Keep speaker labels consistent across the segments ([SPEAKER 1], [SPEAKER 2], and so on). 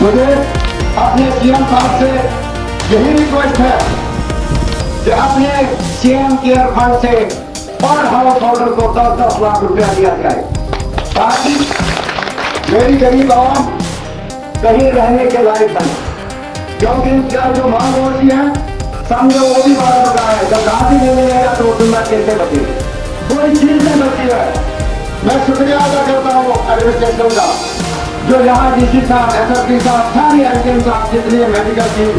[SPEAKER 1] मुझे अपने सीएम साहब से यही रिक्वेस्ट है कि अपने सीएम केयर फंड से पर हाउस होल्डर को 10-10 लाख रुपया दिया जाए ताकि मेरी गरीब आवाम कहीं रहने के लायक बने। क्योंकि इनका जो मांग होती है समझो वो भी बात हो रहा है, जब गांधी मिलने गया तो दुनिया कैसे बचेगी, कोई चीज नहीं बची है। मैं शुक्रिया अदा करता हूँ एडमिनिस्ट्रेशन का, जो यहाँ डीसी साहब, एसएसपी साहब, सारी एसडीएम साहब जितनी मेडिकल टीम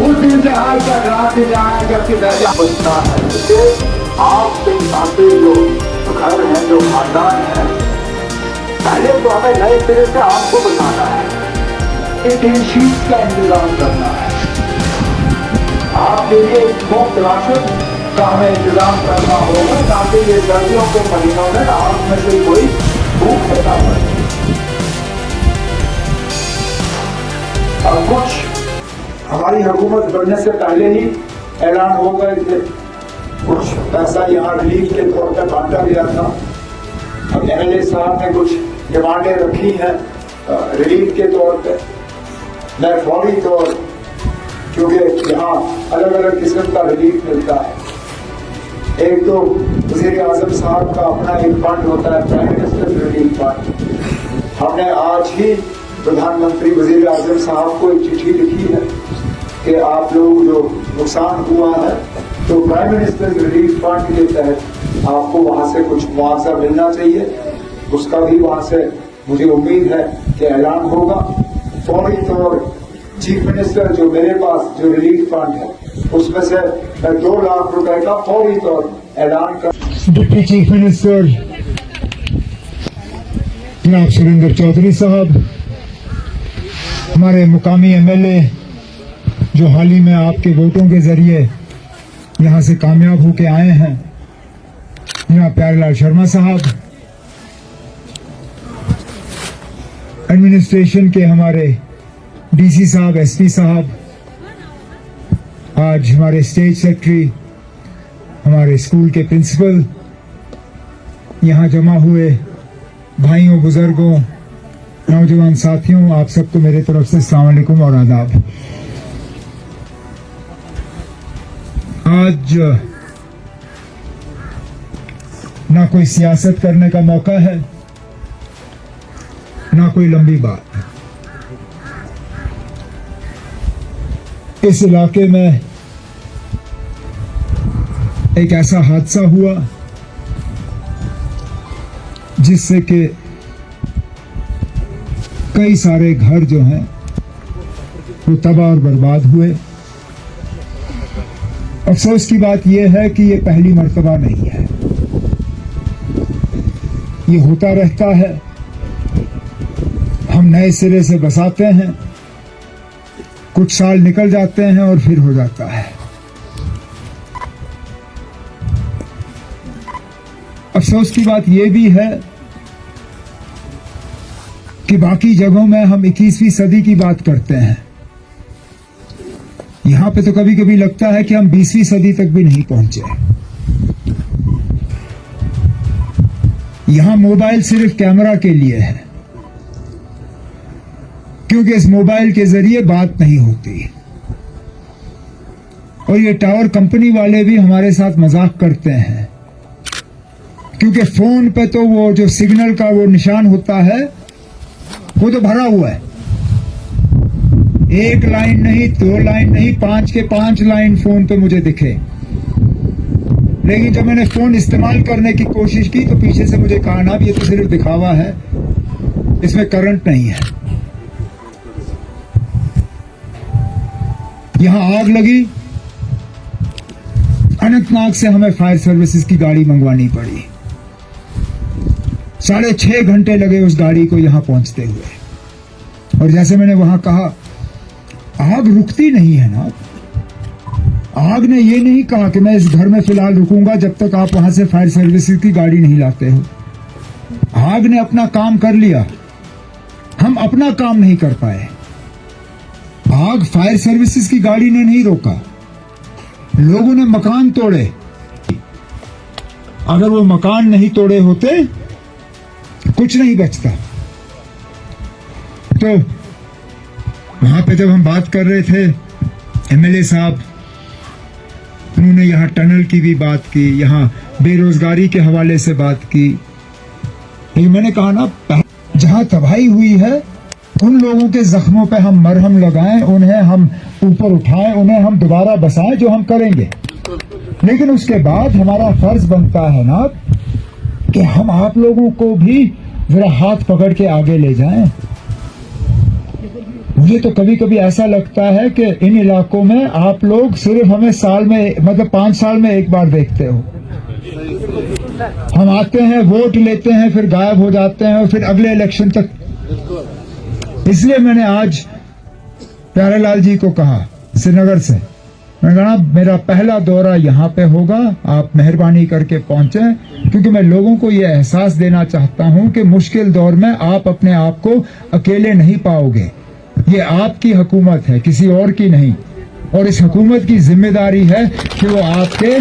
[SPEAKER 1] उस दिन से आज तक रात दिन आए जबकि दर्जा बचता है। आपके साथी जो घर है, जो खानदान है, पहले तो हमें नए सिरे से आपको बताना है, एक शीट का इंतजाम करना है। आपके लिए मुफ्त राशन का हमें इंतजाम करना होगा ताकि ये सर्दियों के महीनों में आप में से कोई भूख पैदा पड़े। और कुछ हमारी हुकूमत बनने से पहले ही ऐलान हो गए थे, कुछ पैसा यहाँ रिलीफ के तौर पर बांटा गया था। अब एमएलए साहब ने कुछ डिमांडें रखी हैं रिलीफ के तौर पे। मैं फौरी तौर, क्योंकि यहाँ अलग अलग किस्म का रिलीफ मिलता है, एक तो वज़ीर आज़म साहब का अपना एक फंड होता है, प्राइम मिनिस्टर रिलीफ फंड। हमने आज ही प्रधानमंत्री वज़ीर आज़म साहब को एक चिट्ठी लिखी है कि आप लोग जो नुकसान हुआ है तो प्राइम मिनिस्टर रिलीफ फंड के तहत आपको वहाँ से कुछ मुआवजा मिलना चाहिए। उसका भी वहाँ से मुझे उम्मीद है कि ऐलान होगा। फौरी तौर चीफ मिनिस्टर जो मेरे पास जो रिलीफ फंड है उसमें से मैं 2 लाख रुपए का फौरी तौर ऐलान कर।
[SPEAKER 2] डिप्टी चीफ मिनिस्टर जनाब सुरेंद्र चौधरी साहब, हमारे मुकामी एमएलए जो हाल ही में आपके वोटों के जरिए यहाँ से कामयाब होके आए हैं, जनाब प्यारेलाल शर्मा साहब, एडमिनिस्ट्रेशन के हमारे डीसी साहब, एसपी साहब, आज हमारे स्टेट सेक्रेटरी, हमारे स्कूल के प्रिंसिपल, यहाँ जमा हुए भाइयों, बुजुर्गों, नौजवान साथियों, आप सबको मेरे तरफ से अस्सलाम वालेकुम और आदाब। आज ना कोई सियासत करने का मौका है, ना कोई लंबी बात। इस इलाके में एक ऐसा हादसा हुआ जिससे कि कई सारे घर जो हैं वो तबाह और बर्बाद हुए। अफसोस की बात यह है कि ये पहली मर्तबा नहीं है, ये होता रहता है। हम नए सिरे से बसाते हैं, कुछ साल निकल जाते हैं और फिर हो जाता है। अफसोस की बात यह भी है कि बाकी जगहों में हम 21वीं सदी की बात करते हैं, यहां पे तो कभी कभी लगता है कि हम 20वीं सदी तक भी नहीं पहुंचे। यहां मोबाइल सिर्फ कैमरा के लिए है, क्योंकि इस मोबाइल के जरिए बात नहीं होती। और ये टावर कंपनी वाले भी हमारे साथ मजाक करते हैं, क्योंकि फोन पे तो वो जो सिग्नल का वो निशान होता है वो तो भरा हुआ है। 1 लाइन नहीं, 2 लाइन नहीं, 5 के 5 लाइन फोन पे मुझे दिखे, लेकिन जब मैंने फोन इस्तेमाल करने की कोशिश की तो पीछे से मुझे कहा ना ये तो सिर्फ दिखावा है, इसमें करंट नहीं है। यहां आग लगी, अनंतनाग से हमें फायर सर्विसेज की गाड़ी मंगवानी पड़ी। 6.5 घंटे लगे उस गाड़ी को यहां पहुंचते हुए। और जैसे मैंने वहां कहा, आग रुकती नहीं है ना। आग ने ये नहीं कहा कि मैं इस घर में फिलहाल रुकूंगा जब तक आप वहां से फायर सर्विसेज की गाड़ी नहीं लाते हो। आग ने अपना काम कर लिया, हम अपना काम नहीं कर पाए। आग फायर सर्विसेज की गाड़ी ने नहीं रोका, लोगों ने मकान तोड़े। अगर वो मकान नहीं तोड़े होते कुछ नहीं बचता। तो वहां पे जब हम बात कर रहे थे, एमएलए साहब उन्होंने यहाँ टनल की भी बात की, यहाँ बेरोजगारी के हवाले से बात की। लेकिन मैंने कहा ना, जहां तबाही हुई है उन लोगों के जख्मों पे हम मरहम लगाएं, उन्हें हम ऊपर उठाएं, उन्हें हम दोबारा बसाएं, जो हम करेंगे। लेकिन उसके बाद हमारा फर्ज बनता है ना कि हम आप लोगों को भी जरा हाथ पकड़ के आगे ले जाएं। मुझे तो कभी कभी ऐसा लगता है कि इन इलाकों में आप लोग सिर्फ हमें साल में, मतलब 5 साल में एक बार देखते हो। हम आते हैं, वोट लेते हैं, फिर गायब हो जाते हैं और फिर अगले इलेक्शन तक। इसलिए मैंने आज प्यारेलाल जी को कहा श्रीनगर से, मैंने कहा मेरा पहला दौरा यहाँ पे होगा, आप मेहरबानी करके पहुंचे, क्योंकि मैं लोगों को ये एहसास देना चाहता हूं कि मुश्किल दौर में आप अपने आप को अकेले नहीं पाओगे। ये आपकी हुकूमत है, किसी और की नहीं। और इस हुकूमत की जिम्मेदारी है कि वो आपके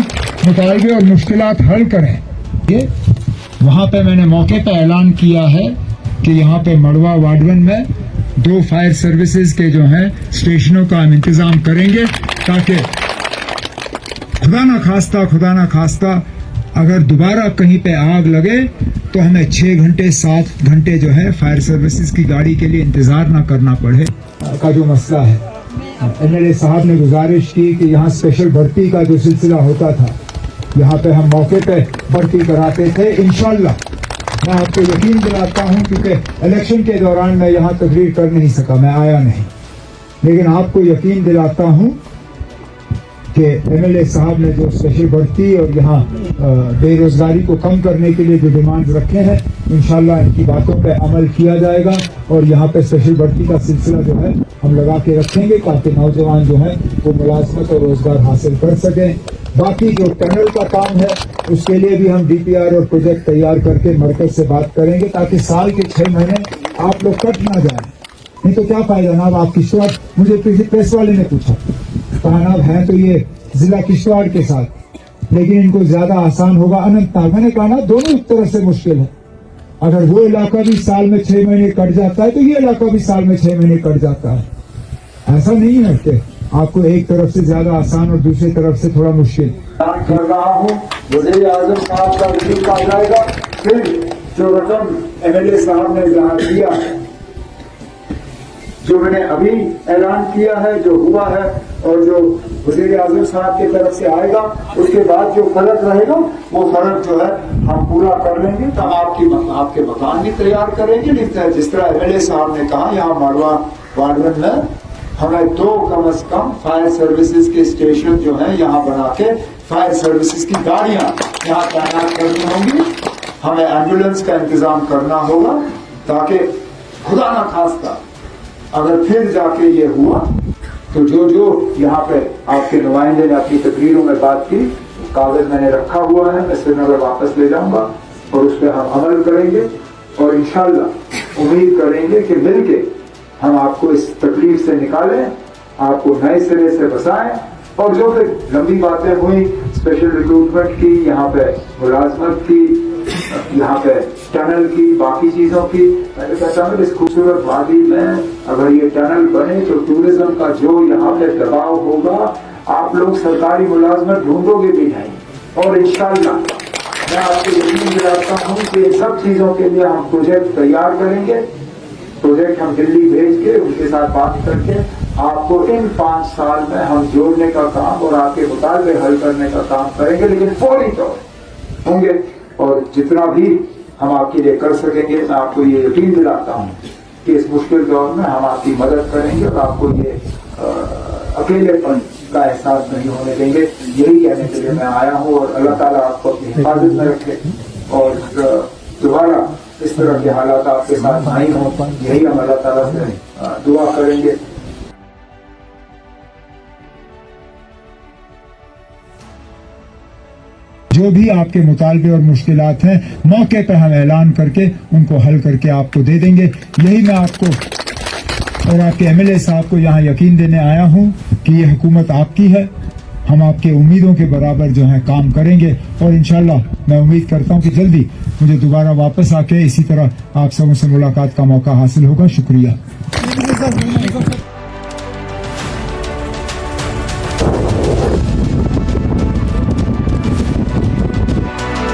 [SPEAKER 2] मुतालबे और मुश्किलात हल करें। ये वहां पे मैंने मौके पे ऐलान किया है कि यहाँ पे मड़वा वार्ड 1 में 2 फायर सर्विसेज के जो हैं स्टेशनों का हम इंतजाम करेंगे, ताकि खुदा ना खास्ता अगर दोबारा कहीं पे आग लगे तो हमें 6 घंटे 7 घंटे जो है फायर सर्विसेज की गाड़ी के लिए इंतजार ना करना पड़े। का जो मसला है, एमएलए साहब ने गुजारिश की कि यहाँ स्पेशल भर्ती का जो सिलसिला होता था, यहाँ पे हम मौके पे भर्ती कराते थे। इंशाल्लाह मैं आपको यकीन दिलाता हूँ, क्योंकि इलेक्शन के दौरान मैं यहाँ तकरीर कर नहीं सका, मैं आया नहीं, लेकिन आपको यकीन दिलाता हूँ कि एमएलए साहब ने जो स्पेशल भर्ती और यहाँ बेरोजगारी को कम करने के लिए जो डिमांड रखे हैं, इंशाल्लाह इनकी बातों पे अमल किया जाएगा। और यहाँ पे स्पेशल भर्ती का सिलसिला जो है हम लगा के रखेंगे, ताकि नौजवान जो है वो मुलाजमत और रोजगार हासिल कर सकें। बाकी जो टनल का काम है उसके लिए भी हम डीपीआर और प्रोजेक्ट तैयार करके मरकज से बात करेंगे, ताकि साल के 6 महीने आप लोग कट ना जाए। नहीं तो क्या फायदा ना। आप किश्तवाड़, मुझे प्रेस वाले ने पूछा, कहा ना है तो ये जिला किश्तवाड़ के साथ, लेकिन इनको ज्यादा आसान होगा अनंतनाग। मैंने कहा ना, दोनों एक तरह से मुश्किल है। अगर वो इलाका भी साल में 6 महीने कट जाता है तो ये इलाका भी साल में 6 महीने कट जाता है। ऐसा नहीं है कि आपको एक तरफ से ज्यादा आसान और दूसरी तरफ से थोड़ा मुश्किल।
[SPEAKER 1] कर रहा हूँ, वज़ीर आज़म साहब का रिव्यू आ जाएगा, फिर जो रकम एमएलए साहब ने जहाँ दिया, जो मैंने अभी ऐलान किया है, जो हुआ है, और जो वज़ीर आज़म साहब की तरफ से आएगा, उसके बाद जो फर्क रहेगा वो फर्क जो है हम पूरा कर लेंगे। तो आपके मकान भी तैयार करेंगे। जिस तरह एमएलए साहब ने कहा, यहाँ मड़वा वार्ड 1 में हमें 2 कम से कम फायर सर्विसेज के स्टेशन जो है यहाँ बना के फायर सर्विसेज की गाड़ियां यहाँ तैनात करनी होंगी। हमें एम्बुलेंस का इंतजाम करना होगा, ताकि खुदा ना खास्ता अगर फिर जाके ये हुआ तो जो यहाँ पे आपके नुमाइंदे ने अपनी तकरीरों में बात की, कागज मैंने रखा हुआ है, मैं श्रीनगर वापस ले जाऊंगा और उस पर हम अमल करेंगे। और इंशाल्लाह उम्मीद करेंगे कि मिलके हम आपको इस तकलीफ से निकालें, आपको नए सिरे से बसाएं। और जो फिर लंबी बातें हुई स्पेशल रिक्रूटमेंट की, यहाँ पे मुलाजमत की, यहाँ पे टनल की, बाकी चीजों की, मैंने कहता हूँ इस खूबसूरत वादी में अगर ये टनल बने तो टूरिज्म का जो यहाँ पे दबाव होगा, आप लोग सरकारी मुलाजमत ढूंढोगे भी नहीं। और इंशाल्लाह मैं आपको यकीन दिलाता हूँ कि इन सब चीजों के लिए हम प्रोजेक्ट तैयार करेंगे। प्रोजेक्ट हम दिल्ली भेज के उनके साथ बात करके आपको इन 5 साल में हम जोड़ने का काम और आपके मुतालबे हल करने का काम करेंगे, लेकिन फौरी तौर होंगे। और जितना भी हम आपके लिए कर सकेंगे, मैं आपको ये यकीन दिलाता हूँ कि इस मुश्किल दौर में हम आपकी मदद करेंगे और आपको ये अकेलेपन का एहसास नहीं होने देंगे। यही कहने के लिए मैं आया हूँ। और अल्लाह ताला आपको अपनी हिफाजत में रखे और दोबारा इस तरह के हालात आपके साथ नहीं हो, यही हम अल्लाह ताला से दुआ करेंगे।
[SPEAKER 2] जो भी आपके मुतालबे और मुश्किलात हैं, मौके पर हम ऐलान करके उनको हल करके आपको दे देंगे। यही मैं आपको और आपके एमएलए साहब को यहाँ यकीन देने आया हूँ कि ये हुकूमत आपकी है। हम आपके उम्मीदों के बराबर जो है काम करेंगे और इंशाल्लाह मैं उम्मीद करता हूँ कि जल्दी मुझे दोबारा वापस आके इसी तरह आप सबों से मुलाकात का मौका हासिल होगा। शुक्रिया।